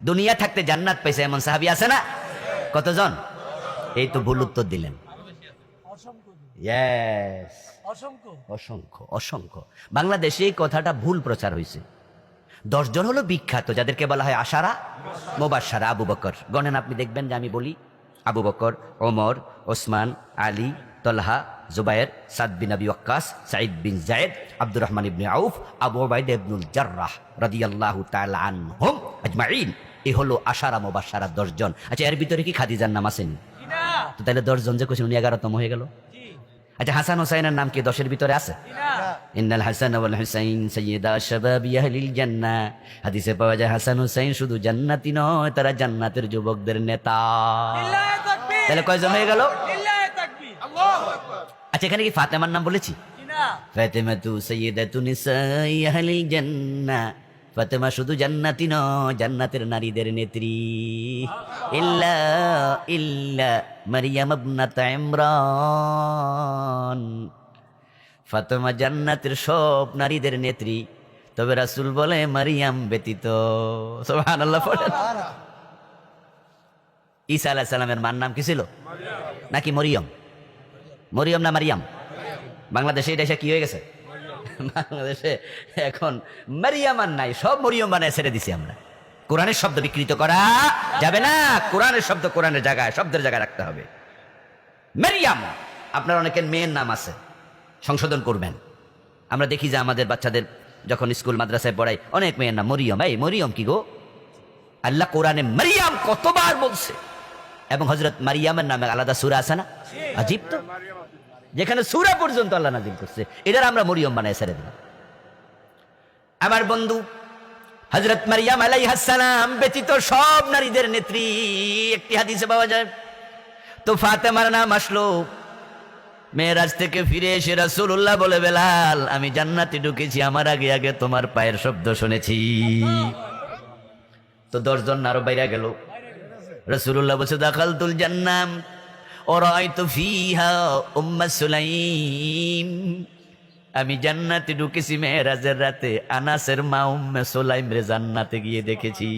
দুনিয়া থাকতে জান্নাত পাইছে এমন সাহাবী আছে না? কতজন? এই তো ভুল উত্তর দিলেন। ইয়েস, অসংখ্য অসংখ্য। বাংলাদেশে এই কথাটা ভুল প্রচার হয়েছে। 10 জন হলো বিখ্যাত, যাদেরকে বলা হয় আশারা মুবাশশারা। আবু বকর গণেন, আপনি দেখবেন যে আমি বলি আবু বকর, ওমর, ওসমান, আলী, তলহা, জুবায়ের, সাদ বিন আবি ওয়াক্কাস, সাঈদ বিন যায়েদ, আব্দুর রহমান ইবনে আউফ, আবু উবাইদা ইবনুল জাররাহ রাদিয়াল্লাহু তাআলা আনহুম আজমাইন। এ হলো আশারা মুবাশশারা 10 জন। আচ্ছা, এর ভিতরে কি খাদিজার নাম আসেনি? তো তাহলে 10 জন যে কোশ্চেন, উনি 11তম হয়ে গেল। আচ্ছা, হাসান হোসাইনের নাম কি 10-এর ভিতরে আছে? ইন্নাল হাসান ওয়াল হুসাইন সাইয়্যিদা শাবাবি আহলিল জান্নাহ। হাদিসে পাওয়া যায় হাসান হোসাইন শুধু জান্নাতি নয়, তারা জান্নাতের যুবকদের নেতা। তাহলে কয়জন হয়ে গেল? আচ্ছা, এখানে কি ফাতেমার নাম বলেছি? ফাতেমাতু সাইয়্যিদাতু নিসাই আহলিল জান্নাহ। ফাতেমা শুধু জান্নাতি নয়, জান্নাতের নারীদের নেত্রী। ইল্লা ইল্লা মারিয়াম ইবনাত ইমরান। ফাতেমা জান্নাতের সব নারীদের নেত্রী, তবে রাসূল বলে মারিয়াম ব্যতীত। সুবহানাল্লাহ পড়েন। ঈসা আলাইহিস সালামের মার নাম কি ছিল? নাকি মরিয়ম? মরিয়ম না মারিয়াম? বাংলাদেশে এটা এসে কি হয়ে গেছে? বাংলাদেশে এখন মারিয়াম আর নাই, সব মরিয়ম বানায় ছেড়ে দিছি আমরা। কোরআনের শব্দ বিকৃত করা যাবে না। কোরআনের শব্দ কোরআনের জায়গায়, শব্দের জায়গায় রাখতে হবে। মারিয়াম, আপনার অনেকের মেয়ের নাম আছে, সংশোধন করবেন। আমরা দেখি যে আমাদের বাচ্চাদের যখন স্কুল মাদ্রাসায় পড়াই, অনেক মেয়ের নাম মরিয়ম। এই মরিয়ম কি গো? আল্লাহ কোরআনে মারিয়াম কতবার বলছে, এবং হযরত মারিয়ামের নামে আলাদা সূরা আছে না? আজীব তো, যেখানে সূরা পর্যন্ত আল্লাহ নাযিল করছে, এটার আমরা মরিয়ম বানায় ছেড়ে দিলাম। আমার বন্ধু, হযরত মারিয়াম আলাইহিস সালাম ব্যতীত সব নারীদের নেত্রী। একটি হাদিসে পাওয়া যায়, তো ফাতেমার নাম আসলো। মেরাজ থেকে ফিরে এসে রাসূলুল্লাহ বলে, বেলাল, আমি জান্নাতে ঢুকেছি, আমার আগে আগে তোমার পায়ের শব্দ শুনেছি। তো 10 জন আরো বাইরে গেল। রাসূলুল্লাহ বলছে, দাখালতুল জান্নাহ ওয়া রাআইতু ফিহা উম্মু সুলাইম। আমি জান্নাতে ঢুকেছি মেরাজের রাতে, আনাসের মা উম্মে সুলাইম রে জান্নাতে গিয়ে দেখেছি।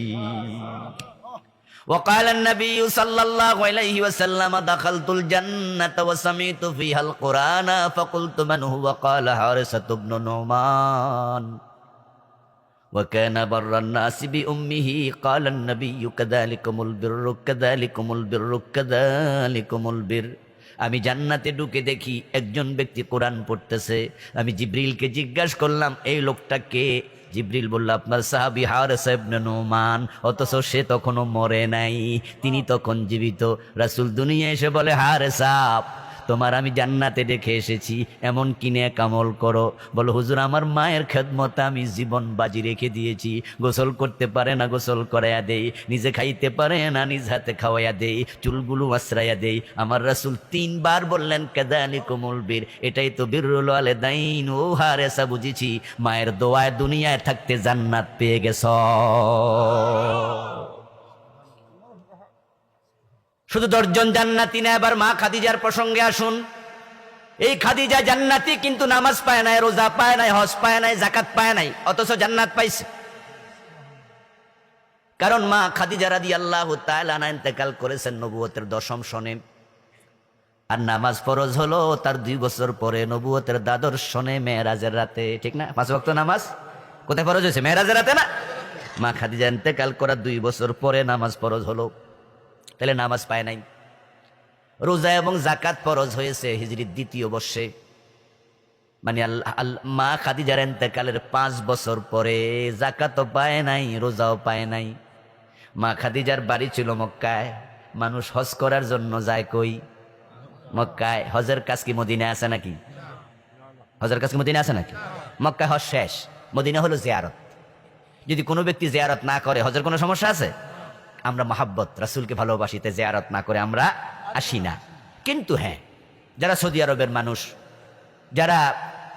وقال النبي صلى الله عليه وسلم دخلت الجنة وسمعت فيها القرآن فقلت من هو؟ قال حارثة بن نعمان وكان بر الناس بأمه. قال النبي كذلكم البر كذلكم البر كذلكم البر. আমি জান্নাতে ঢুকে দেখি একজন ব্যক্তি কোরআন পড়তেছে। আমি জিবরিলকে জিজ্ঞাসা করলাম, এই লোকটা কে? জিবরিল বলল, আপনার সাহাবী হারিসা ইবনে নুমান। অথচ সে তখনও মরে নাই, তিনি তখন জীবিত। রাসূল দুনিয়া এসে বলে, হারিসা, তোমার আমি জান্নাতে দেখে এসেছি, এমন কি নেক আমল করো? বলো, হুজুর, আমার মায়ের খেদমতে আমি জীবন বাজি রেখে দিয়েছি। গোসল করতে পারে না, গোসল করাইয়া দেই। নিজে খাইতে পারে না, নিজ হাতে খাওয়াইয়া দেই। চুলগুলো আশ্রাইয়া দেই। আমার রাসূল 3 বার বললেন, কাযালিকুমুল বীর, এটাই তো বিররুল ওয়ালিদাইন। ও হারেসা, বুঝেছি, মায়ের দোয়ায় দুনিয়ায় থাকতে জান্নাত পেয়ে গেছ। শুধু 10 জন জান্নাতি না, এবার মা খাদিজার প্রসঙ্গে আসুন। এই খাদিজা জান্নাতি, কিন্তু নামাজ পায় নাই, রোজা পায় নাই, হজ পায় নাই, যাকাত পায় নাই, অথচ জান্নাত পাইছে। কারণ মা খাদিজা রাদিয়াল্লাহু তাআলা আনহা ইন্তেকাল করেছেন নবুয়তের 10ম সনে, আর নামাজ ফরজ হলো তার 2 বছর পরে, নবুয়তের 12 সনে, মেরাজের রাতে। ঠিক না? 5 ওয়াক্ত নামাজ কোথায় ফরজ হয়েছে? মেরাজের রাতে না? মা খাদিজা ইন্তেকাল করার 2 বছর পরে নামাজ ফরজ হলো। তাহলে নামাজ পায় নাই। রোজা এবং যাকাত ফরজ হয়েছে হিজরির 2য় বর্ষে, মানে মা খাদিজার ইন্তেকালের 5 বছর পরে। যাকাতও পায় নাই, রোজাও পায় নাই। মা খাদিজার বাড়ি ছিল মক্কায়। মানুষ হজ করার জন্য যায় কই? মক্কায়। হজের কাজ কি মদিনায় আছে নাকি? হজের কাজ কি মদিনায় আছে নাকি? মক্কায় হজ শেষ, মদিনা হলো জিয়ারত। যদি কোনো ব্যক্তি জিয়ারত না করে, হজের কোনো সমস্যা আছে? আমরা মহাব্বত, রাসূলকে ভালোবাসিতে জিয়ারত না করে আমরা আসি না। কিন্তু হ্যাঁ, যারা সৌদি আরবের মানুষ, যারা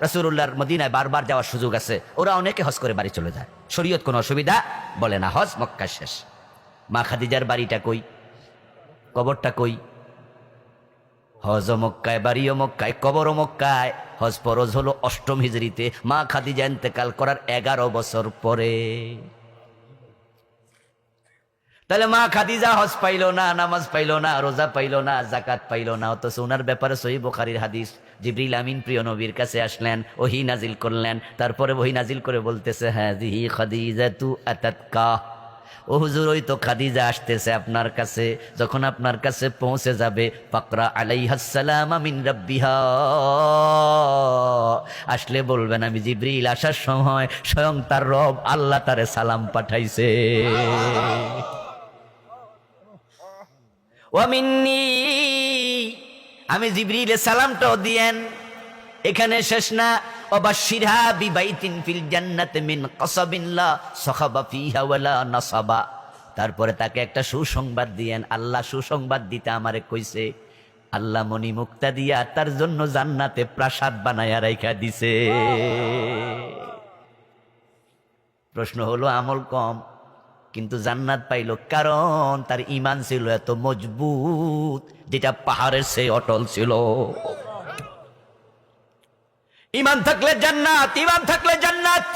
রাসূলুল্লাহর মদিনায় বারবার যাওয়ার সুযোগ আছে, ওরা অনেকে হজ করে বাড়ি চলে যায়। শরীয়ত কোনো অসুবিধা বলে না। হজ মক্কা শেষ। মা খাদিজার বাড়িটা কই? কবরটা কই? হজও মক্কায়, বাড়িও মক্কায়, কবরও মক্কায়। হজ ফরজ হলো 8ম হিজরিতে, মা খাদিজা ইন্তেকাল করার 11 বছর পরে। তাহলে মা খাদিজা হজ পাইলো না, নামাজ পাইলো না, রোজা পাইলো না, জাকাত পাইলো না, অথচ ওনার ব্যাপারে সহিহ বুখারীর হাদিস, জিবরিল আমিন প্রিয় নবীর কাছে আসলেন, ওহী নাজিল করলেন, তারপরে ওহী নাজিল করে বলতেছে হাযিহি খাদিজাতু আতাতকা, ও হুজুর ওই তো খাদিজা আসতেছে আপনার কাছে, যখন আপনার কাছে পৌঁছে যাবে ফাকরা আলাইহাস সালাম মিন রাব্বিহা, আসলে বলবেন আমি জিবরিল আসার সময় স্বয়ং তার রব আল্লাহ তারে সালাম পাঠাইছে। ওয়া মিন্নি, আমি জিবরিলে সালামটাও দিয়েন। এখানে শেষ না, ওয়াবাশশিরহা বিবাইতিন ফিল জান্নাতি মিন কাসাবিন লা সাখাবা ফিহা ওয়ালা নাসাবা, তারপরে তাকে একটা সুসংবাদ দিয়েন। আল্লাহ সুসংবাদ দিতে আমারে কইছে, আল্লাহ মনি মুক্তা দিয়া তার জন্য জান্নাতে প্রাসাদ বানায়া রাইখা দিছে। প্রশ্ন হলো আমল কম কিন্তু জান্নাত পাইল, কারণ তার ঈমান ছিল এত মজবুত যেটা পাহাড়ের চেয়ে অটল ছিল। ঈমান থাকলে জান্নাত, ঈমান থাকলে জান্নাত।